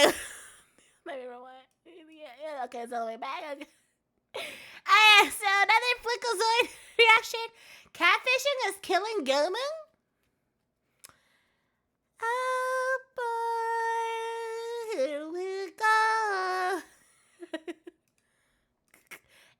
wait. Let me rewind. Yeah, okay, it's all the way back. Okay. So another FLEEKAZOID reaction. Catfishing is killing gaming? Oh boy, here we go.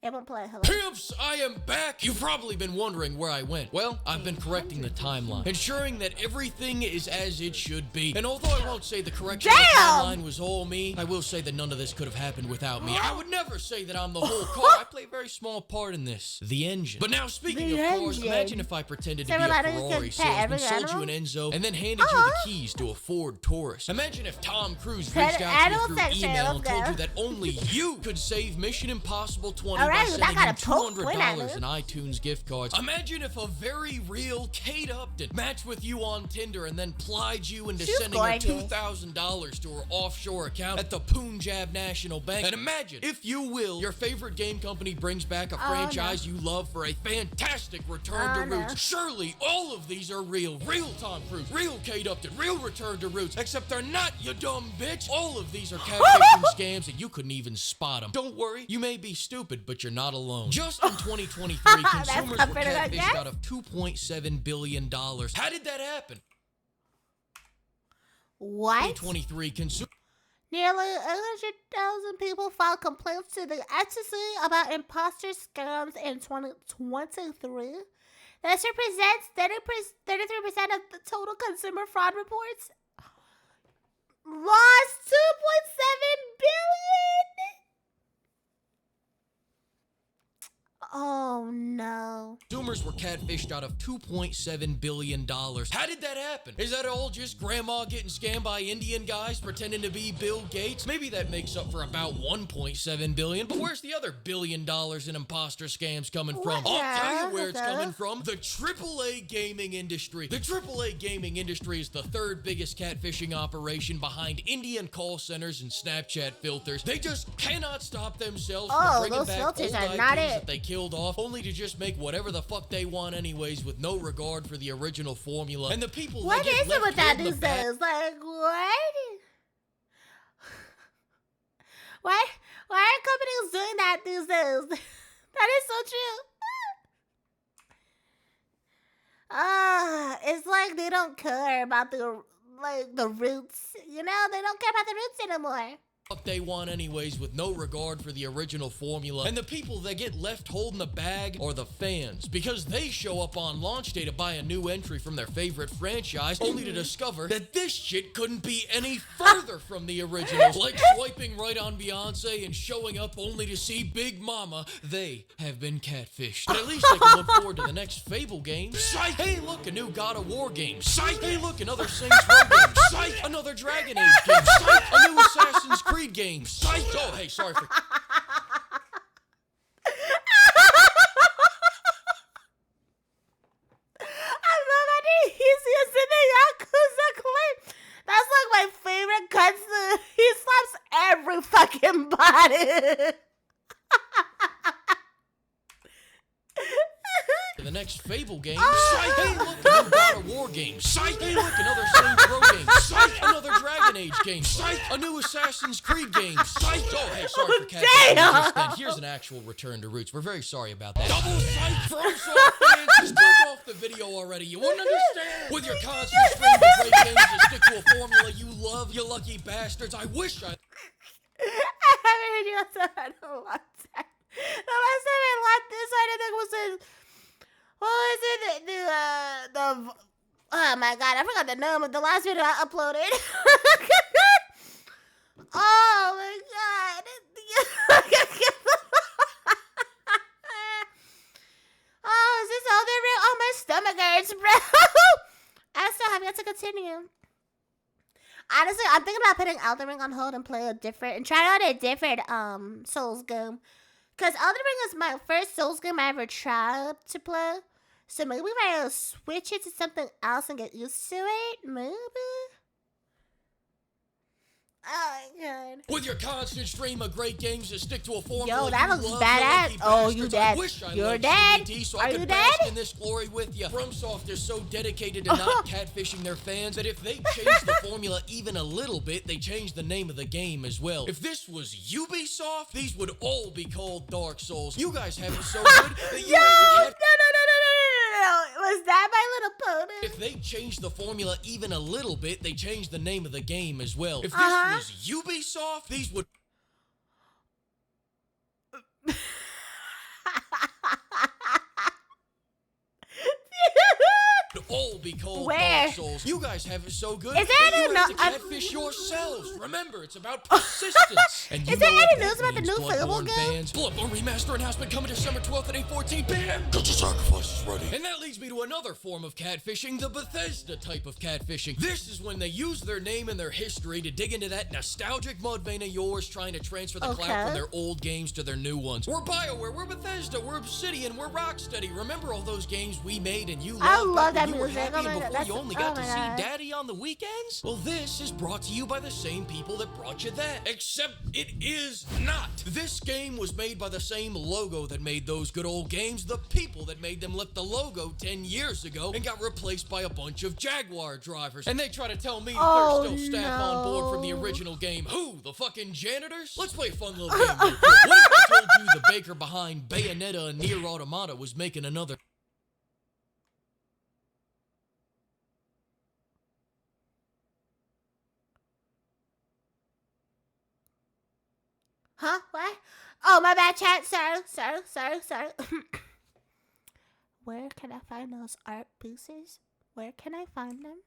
It won't play. Hello. Pimps, I am back! You've probably been wondering where I went. Well, I've been correcting the timeline, ensuring that everything is as it should be. And although I won't say the correction of the timeline was all me, I will say that none of this could have happened without me. I would never say that I'm the whole car. I play a very small part in this. The engine. But now, speaking of cars, imagine if I pretended to be a Ferrari salesman, sold you an Enzo, and then handed you the keys to a Ford Taurus. Imagine if Tom Cruise reached out to you through email and told you that only you could save Mission Impossible 20 by sending him $200 in iTunes gift cards. Imagine if a very real Kate Upton matched with you on Tinder and then plied you into sending her $2,000 to her offshore account at the Punjab National Bank. And imagine, if you will, your favorite game company brings back a franchise you love for a fantastic return to roots. Surely all of these are real. Real Tom Cruise, real Kate Upton, real return to roots. Except they're not, you dumb bitch. All of these are catfishing scams and you couldn't even spot them. Don't worry, you may be stupid, but you're not alone. Just in 2023, consumers were catfished out of $2.7 billion. How did that happen? What? 2023 consumers. Nearly 800,000 people filed complaints to the FCC about imposter scams in 2023. This represents 33% of the total consumer fraud reports. Lost $2.7 billion. Oh no. Consumers were catfished out of $2.7 billion. How did that happen? Is that all just grandma getting scammed by Indian guys pretending to be Bill Gates? Maybe that makes up for about $1.7 billion, but where's the other $1 billion in imposter scams coming from? I'll tell you where it's coming from. The AAA gaming industry. The AAA gaming industry is the third biggest catfishing operation behind Indian call centers and Snapchat filters. They just cannot stop themselves from bringing back old IPs that they killed off, only to just make whatever the fuck they want anyways, with no regard for the original formula. And the people what is it with that these days? Like, what? Why are companies doing that these days? That is so true. It's like they don't care about the roots. You know, they don't care about the roots anymore. What they want anyways, with no regard for the original formula. And the people that get left holding the bag are the fans, because they show up on launch day to buy a new entry from their favorite franchise, only to discover that this shit couldn't be any further from the originals. Like swiping right on Beyonce and showing up only to see Big Mama. They have been catfished. But at least they can look forward to the next Fable game. Psych! Hey look, a new God of War game. Psych! Hey look, another Saints Row game. Psych! Another Dragon Age game. Psych! A new Assassin's Creed game. Psych! Oh, hey, sorry for... I love that he's using the Yakuza clip. That's like my favorite cutscene. He slaps every fucking body. The next Fable game. Psych! Hey, look, a new God of War game. Psych! Hey, look, another Saints Row game. Psych! Another Dragon Age game. Psych! A new Assassin's Creed game. Psych! Oh, hey, sorry for catching just then. Here's an actual return to roots. We're very sorry about that. Double psych! FromSoftware! Just click off the video already. You wouldn't understand. With your constant stream of great games that stick to a formula you love, you lucky bastards. I wish I haven't heard you in a long time. The last time I locked this, I think was in... What was it? Oh my god, I forgot the name of the last video I uploaded. Oh my god. Oh, is this Elden Ring? Oh, my stomach hurts, bro. I still have yet to continue. Honestly, I'm thinking about putting Elden Ring on hold and try out a different Souls game. Because Elden Ring is my first Souls game I ever tried to play. So maybe if I switch it to something else and get used to it, maybe. Oh my god. With your constant stream of great games that stick to a formula. Yo, that you looks love, badass. lucky Oh, you bastards. dead. I wish I You're liked dead. CBT so Are I you could dead? bask in this glory with you. FromSoft is so dedicated to not catfishing their fans that if they change the formula even a little bit, they change the name of the game as well. If this was Ubisoft, these would all be called Dark Souls. You guys have it so good that you have to cat. No. Was that My Little Pony? If they change the formula even a little bit, they change the name of the game as well. If this was Ubisoft, these would all be called Dark Souls. You guys have it so good Is there that any you have to no- catfish yourselves. Remember, it's about persistence. And you Is there know what any that news about the means, new Fable Bloodborne game? fans. Bloodborne Remaster announcement coming December 12th at 8/14 p.m. Get your sacrifices ready. And that leads me to another form of catfishing, the Bethesda type of catfishing. This is when they use their name and their history to dig into that nostalgic mud vein of yours, trying to transfer the clout from their old games to their new ones. We're BioWare, we're Bethesda, we're Obsidian, we're Rocksteady. Remember all those games we made and you loved? I love that you were music. happy Oh my and God, before you only got to see God. Daddy on the weekends? Well, this is brought to you by the same people that brought you that. Except it is not. This game was made by the same logo that made those good old games, the people that made them lift the logo 10 years ago and got replaced by a bunch of Jaguar drivers. And they try to tell me that there's still staff on board from the original game. Who? The fucking janitors? Let's play a fun little game real quick. What if I told you the baker behind Bayonetta and Nier Automata was making another... Huh? What? Oh, my bad, chat. Sorry. Where can I find those art pieces? Where can I find them?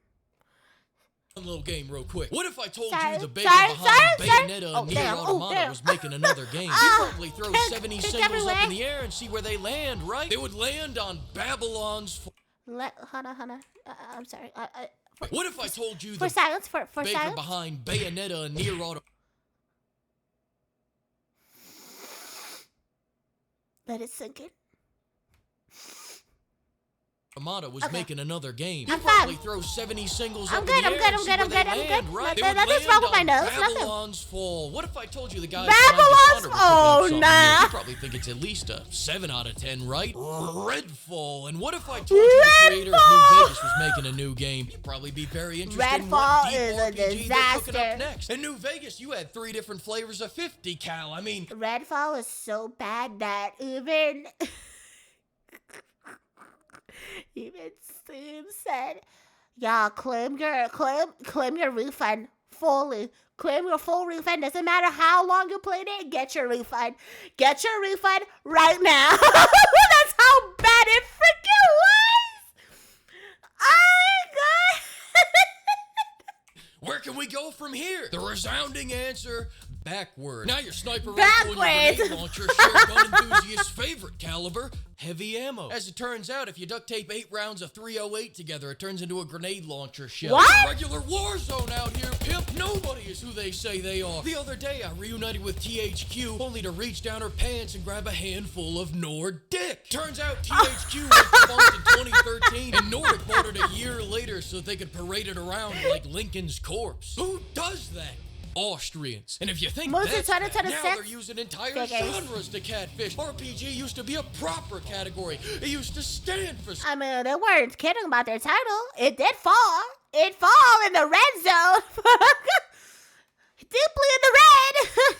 One little game real quick. What if I told Sorry, you the baker sorry, behind sorry. Bayonetta Oh, and Nier damn. Oh, Automata damn. was making another game? Oh, You'd probably throw pick 70 pick singles up everywhere. in the air and see where they land, right? They would land on Babylon's... Hold on. I'm sorry. What if I told you For the silence. For baker silence. behind Bayonetta and Nier Automata... Let it sink in. was making another game. I'm You'd probably fine. throw 70 singles I'm up good, in the I'm air good, and I'm see good, where I'm they good, I'm land, good. right? They Nothing- would nothing's land wrong with my on nose, nothing. Babylon's Fall. What if I told you the guys Babylon's- behind Dishonored were oh, cooking up something nah. new? You probably think it's at least a 7 out of 10, right? Redfall. And what if I told you the creator of New Vegas was making a new game? You'd probably be very interested in what Redfall deep is a RPG they're cooking disaster. up next. In New Vegas, you had 3 different flavors of 50 cal. I mean, Redfall is so bad that even Steam said, "Y'all claim your refund fully. Claim your full refund. Doesn't matter how long you played it. Get your refund. Get your refund right now." That's how bad it freaking was. Oh my god. where can we go from here? The resounding answer, backward. Now your sniper rifle and your Backwards. grenade launcher share gun enthusiast's favorite caliber, heavy ammo. As it turns out, if you duct tape 8 rounds of .308 together, it turns into a grenade launcher shell. What? It's a regular war zone out here, pimp. Nobody is who they say they are. The other day, I reunited with THQ, only to reach down her pants and grab a handful of Nord dick. Turns out THQ was defunct in 2013, and Nordic bought it a year later so they could parade it around like Lincoln's corpse. Who does that? Austrians. And if you think Mostly that's bad, 2026 now they're using entire figures. genres to catfish. RPG used to be a proper category. It used to stand for I mean, they weren't kidding about their title. It did fall. It fall in the red zone. Deeply in the red.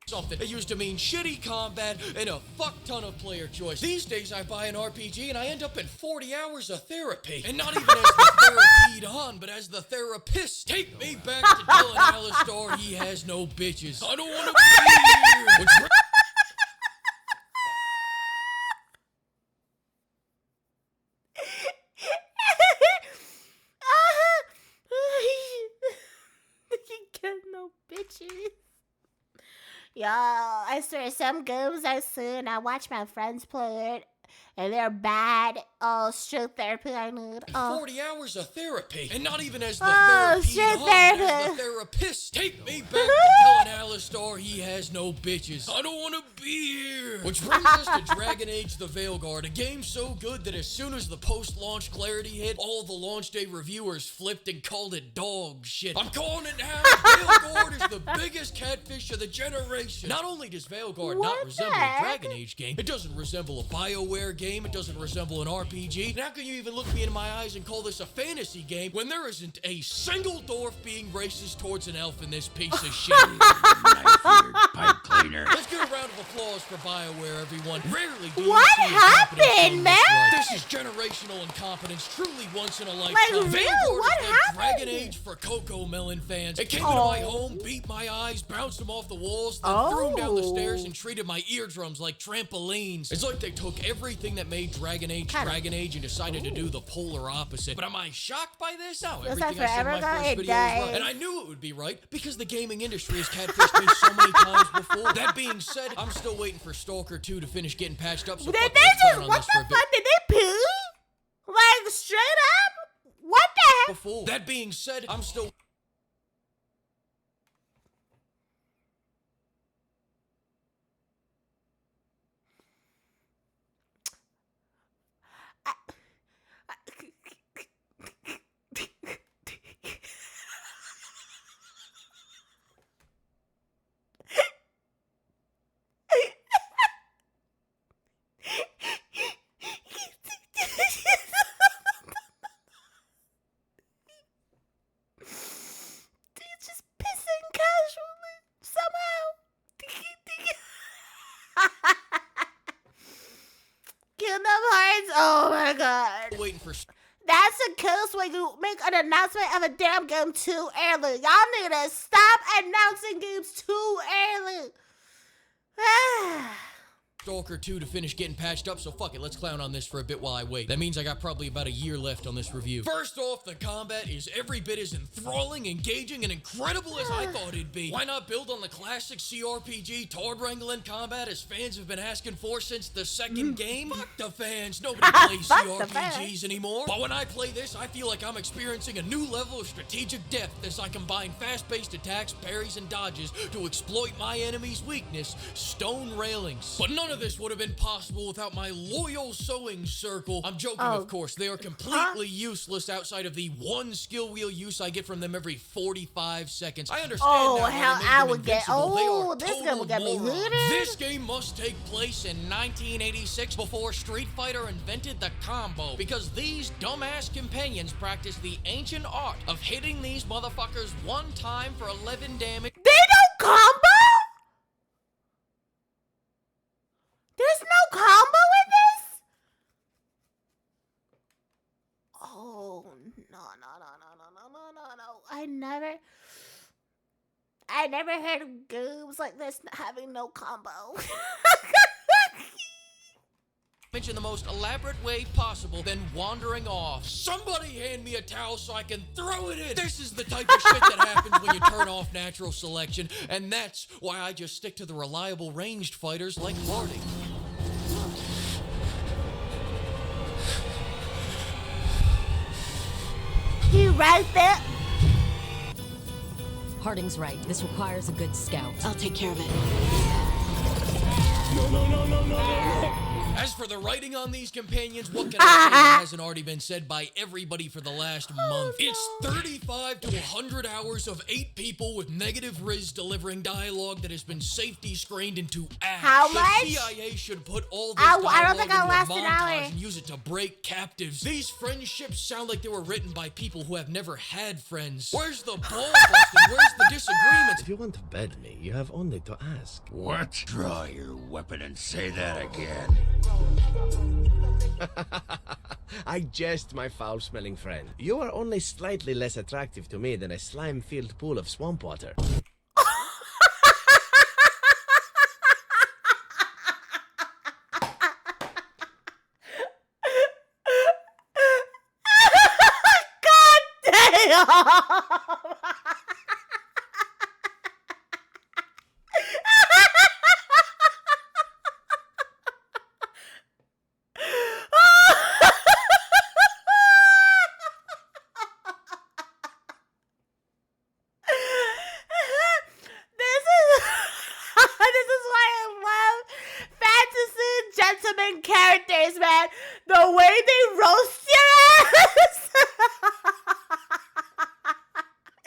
something. It used to mean shitty combat and a fuck ton of player choice. These days I buy an RPG and I end up in 40 hours of therapy. And not even as the therapied on, but as the therapist. Take me back to Dylan Alistar. He has no bitches. I don't want to be here. Which You get no bitches. Yo, I swear, some games I see and I watch my friends play it, And they're bad. Oh, street therapy I need. Oh. 40 hours of therapy. And not even as the street therapy, therapy. as the therapist. Take me back to telling Alistar he has no bitches. I don't want to be here. Which brings us to Dragon Age the Veilguard, a game so good that as soon as the post-launch clarity hit, all the launch day reviewers flipped and called it dog shit. I'm calling it now. Veilguard is the biggest catfish of the generation. Not only does Veilguard not resemble a Dragon Age game, it doesn't resemble a BioWare game, it doesn't resemble an RPG. And how can you even look me in my eyes and call this a fantasy game when there isn't a single dwarf being racist towards an elf in this piece of shit? Pipe cleaner. Let's get a round of applause for BioWare, everyone. Rarely do you What see happened, incompetence man? right. This is generational incompetence, truly once in a lifetime. Like, real? Veilguard What is like happened? Dragon Age for Cocoa Melon fans. It came into my home, beat my eyes, bounced them off the walls, then threw them down the stairs and treated my eardrums like trampolines. It's like they took everything that made Dragon Age Dragon Age and decided to do the polar opposite. But am I shocked by this? No, everything I said in my first video was right. And I knew it would be right because the gaming industry has catfished me so many times before. That being said, I'm still waiting for Stalker 2 to finish getting patched up. So Did they just, what the fuck, did they poo? Like, straight up? What the heck? Before. That being said, I'm still... Just pissing casually somehow. Kingdom Hearts. Oh my god. waiting for... That's a curse when you make an announcement of a damn game too early. Y'all need to stop announcing games too early. Stalker 2 to finish getting patched up, so fuck it, let's clown on this for a bit while I wait. That means I got probably about a year left on this review. First off, the combat is every bit as enthralling, engaging, and incredible as I thought it'd be. Why not build on the classic CRPG Tord wrangling combat as fans have been asking for since the second game? Fuck the fans, nobody plays CRPGs anymore. But when I play this, I feel like I'm experiencing a new level of strategic depth as I combine fast-paced attacks, parries, and dodges to exploit my enemy's weakness, stone railings. But none of this would have been possible without my loyal sewing circle. I'm joking, of course. They are completely useless outside of the one skill wheel use I get from them every 45 seconds. I understand now hell, I would get. Oh, this game will get me heated. This game must take place in 1986 before Street Fighter invented the combo, because these dumbass companions practice the ancient art of hitting these motherfuckers one time for 11 damage. They don't combo? There's no combo in this? Oh, no. I never heard of games like this having no combo. In the most elaborate way possible, then wandering off. Somebody hand me a towel so I can throw it in. This is the type of shit that happens when you turn off natural selection, and that's why I just stick to the reliable ranged fighters like Harding. He right there. Harding's right. This requires a good scout. I'll take care of it. No. As for the writing on these companions, what can I say that hasn't already been said by everybody for the last month? It's 35 to 100 hours of 8 people with negative Riz delivering dialogue that has been safety screened into ash. How much? The CIA should put all this I dialogue don't think I'll into a last an hour. montage and use it to break captives. These friendships sound like they were written by people who have never had friends. Where's the ball busting? Where's the disagreements? If you want to bed me, you have only to ask. What? Draw your weapon and say that again. I jest, my foul-smelling friend. You are only slightly less attractive to me than a slime-filled pool of swamp water. God damn!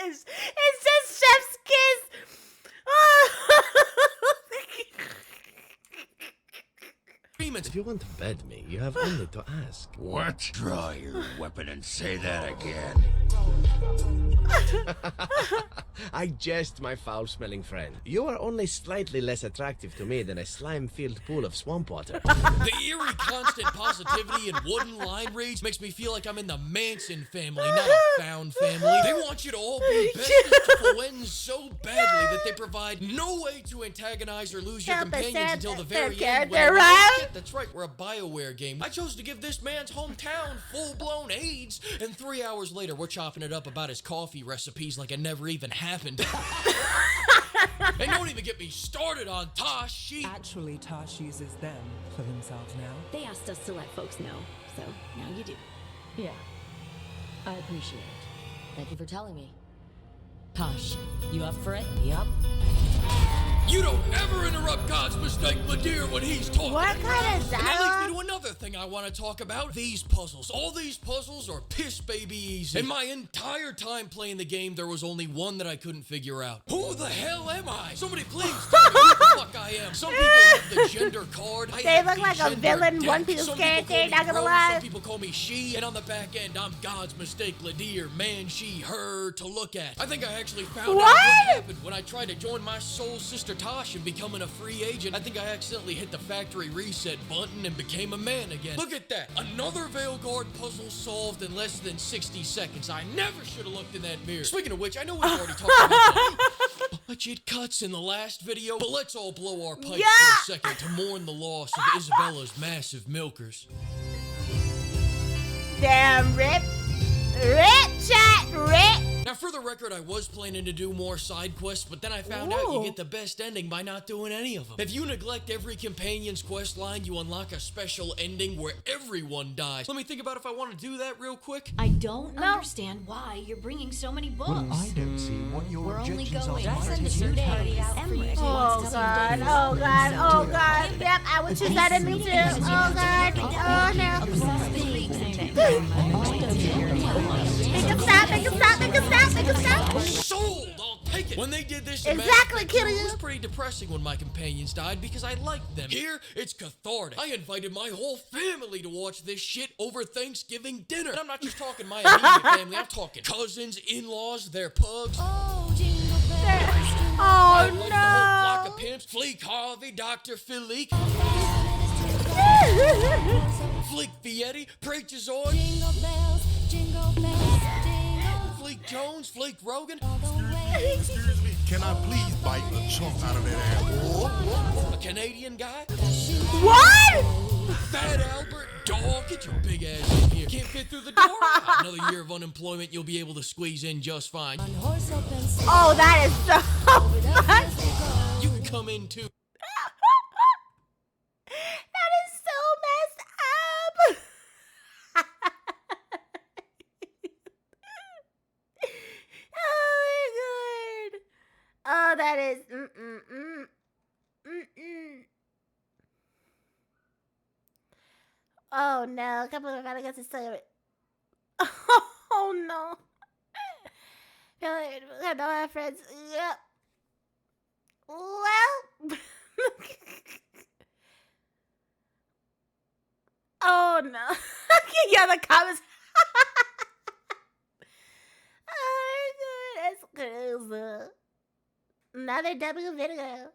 It's just chef's kiss. Oh. If you want to bed me, you have only to ask. What? Draw your weapon and say that again. I jest, my foul-smelling friend. You are only slightly less attractive to me than a slime-filled pool of swamp water. The eerie constant positivity and wooden line reads makes me feel like I'm in the Manson family, not a found family. They want you to all be besties to end so badly that they provide no way to antagonize or lose your companions until the very end. That's right, we're a BioWare game. I chose to give this man's hometown full-blown AIDS, and 3 hours later we're chopping it up about his coffee recipes like it never even happened. And don't even get me started on Tosh. Actually, Tosh uses them for themselves now. They asked us to let folks know, so now you do. Yeah. I appreciate it. Thank you for telling me. Tosh, you up for it? Yup. You don't ever interrupt God's mistake, Ladir, when he's talking. What kind of And that leads me dialogue? to another thing I want to talk about. These puzzles. All these puzzles are piss baby easy. In my entire time playing the game, there was only one that I couldn't figure out. Who the hell am I? Somebody please tell me who the fuck I am. Some people have the gender card. I They have look the like a gender villain deck. One Piece Some character, people call me not gonna Rose, lie. Some people call me she. And on the back end, I'm God's mistake, Ladir, man, she, her, to look at. I think I actually found out what happened when I tried to join my soul sister Tosh and becoming a free agent. I think I accidentally hit the factory reset button and became a man again. Look at that. Another Veilguard puzzle solved in less than 60 seconds. I never should have looked in that mirror. Speaking of which, I know we've already talked about the budget cuts in the last video, but let's all blow our pipes for a second to mourn the loss of Isabella's massive milkers. Damn, rip, chat, rip. Now, for the record, I was planning to do more side quests, but then I found out you get the best ending by not doing any of them. If you neglect every companion's quest line, you unlock a special ending where everyone dies. Let me think about if I want to do that real quick. I don't understand why you're bringing so many books. I don't see what your We're only objections going are. for 2 days. Emmerich Oh wants to god, see oh god, oh god. Yep, I would choose that ending too. Oh god, oh no. Make him stop, make him stop, make him stop, make him stop. Sold! I'll take it! When they did this in Mass Exactly, Effect 2, Kiryu. it was pretty depressing when my companions died because I liked them. Here, it's cathartic. I invited my whole family to watch this shit over Thanksgiving dinner. And I'm not just talking my immediate family, I'm talking cousins, in-laws, their pugs. Oh, jingle bells. I Oh like the whole flock of no. pimps. Fleek Harvey, Dr. Philique, Fleek Vietti, Preacherzoid, Jingle bells, jingle bells, jingle Fleek Jones, Fleek Rogan, all the way. Excuse me, can I please bite a chunk out of that apple? a Canadian guy, What? Fat Albert, dog, get your big ass in here. Can't fit through the door? Another year of unemployment, you'll be able to squeeze in just fine. Horse open, Oh, that is so funny. You can come in too. That is so messed up. Oh my god. Oh, that is. Oh no! I can't believe I gotta get to say it. Oh no! I don't have friends. Yep. Well. Oh no. Yeah, the comments. Oh my god, that's crazy. Another W video.